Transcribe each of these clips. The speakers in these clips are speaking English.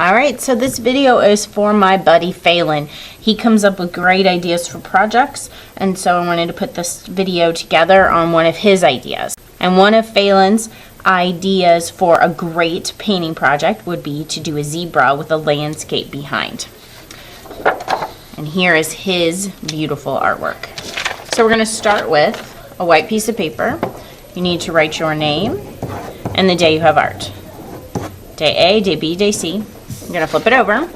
Alright, so this video is for my buddy Phelan. He comes up with great ideas for projects, and so I wanted to put this video together on one of his ideas. And one of Phelan's ideas for a great painting project would be to do a zebra with a landscape behind. And here is his beautiful artwork. So we're going to start with a white piece of paper. You need to write your name and the day you have art. Day A, day B, day C. I'm going to flip it over,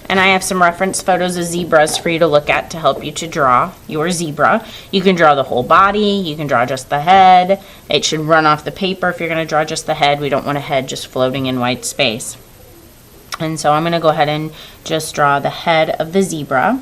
and I have some reference photos of zebras for you to look at to help you to draw your zebra. You can draw the whole body, you can draw just the head. It should run off the paper if you're going to draw just the head. We don't want a head just floating in white space. And so I'm going to go ahead and just draw the head of the zebra.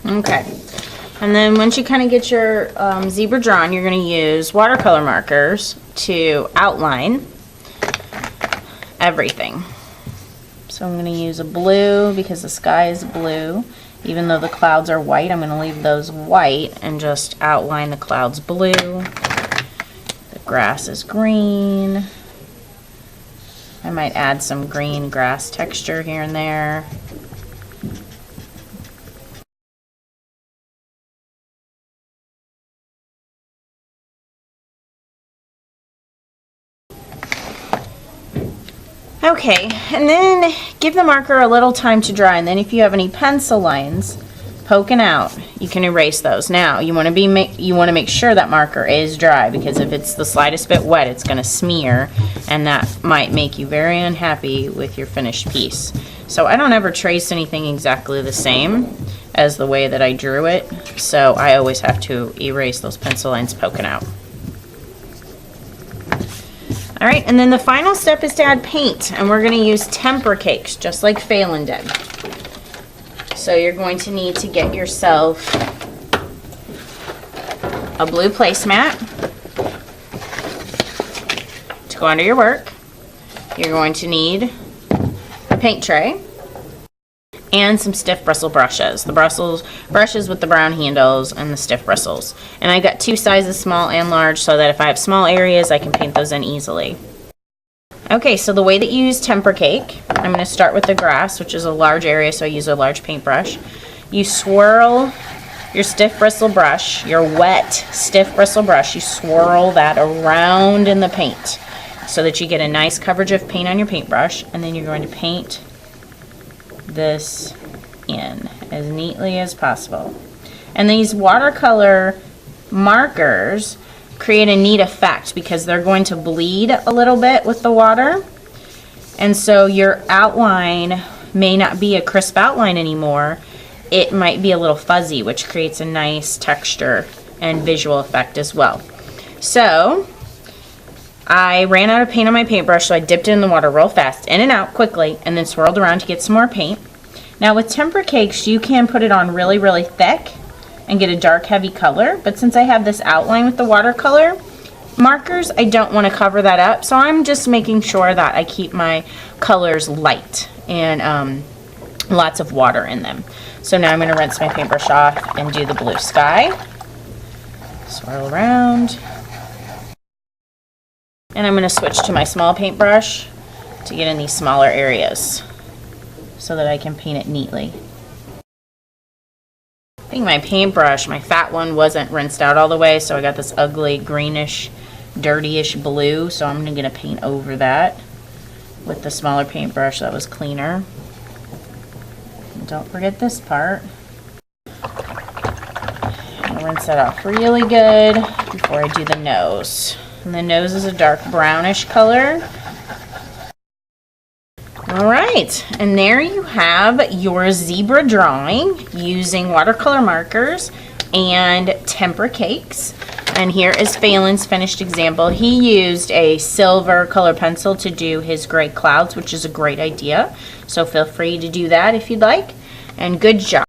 Okay, and then once you kind of get your zebra drawn, you're going to use watercolor markers to outline everything. So I'm going to use a blue because the sky is blue. Even though the clouds are white, I'm going to leave those white and just outline the clouds blue. The grass is green. I might add some green grass texture here and there. Okay, and then give the marker a little time to dry, and then if you have any pencil lines poking out, you can erase those. Now, you want to make sure that marker is dry, because if it's the slightest bit wet, it's going to smear, and that might make you very unhappy with your finished piece. So I don't ever trace anything exactly the same as the way that I drew it, so I always have to erase those pencil lines poking out. Alright, and then the final step is to add paint, and we're going to use temper cakes, just like Phelan did. So you're going to need to get yourself a blue placemat to go under your work. You're going to need a paint tray and some stiff bristle brushes. The brushes with the brown handles and the stiff bristles. And I got two sizes, small and large, so that if I have small areas, I can paint those in easily. Okay, so the way that you use temper cake, I'm going to start with the grass, which is a large area, so I use a large paintbrush. You swirl your stiff bristle brush, your wet stiff bristle brush, you swirl that around in the paint so that you get a nice coverage of paint on your paintbrush, and then you're going to paint this in as neatly as possible. And these watercolor markers create a neat effect because they're going to bleed a little bit with the water, and so your outline may not be a crisp outline anymore. It might be a little fuzzy, which creates a nice texture and visual effect as well. So I ran out of paint on my paintbrush, so I dipped it in the water real fast, in and out quickly, and then swirled around to get some more paint. Now with temper cakes, you can put it on really, really thick and get a dark, heavy color, but since I have this outline with the watercolor markers, I don't want to cover that up, so I'm just making sure that I keep my colors light and lots of water in them. So now I'm going to rinse my paintbrush off and do the blue sky. Swirl around. And I'm going to switch to my small paintbrush to get in these smaller areas so that I can paint it neatly. I think my paintbrush, my fat one, wasn't rinsed out all the way, so I got this ugly greenish, dirtyish blue, so I'm going to paint over that with the smaller paintbrush that was cleaner. And don't forget this part. I'll rinse that off really good before I do the nose. And the nose is a dark brownish color. Alright, and there you have your zebra drawing using watercolor markers and temper cakes. And here is Phelan's finished example. He used a silver color pencil to do his gray clouds, which is a great idea. So feel free to do that if you'd like. And good job.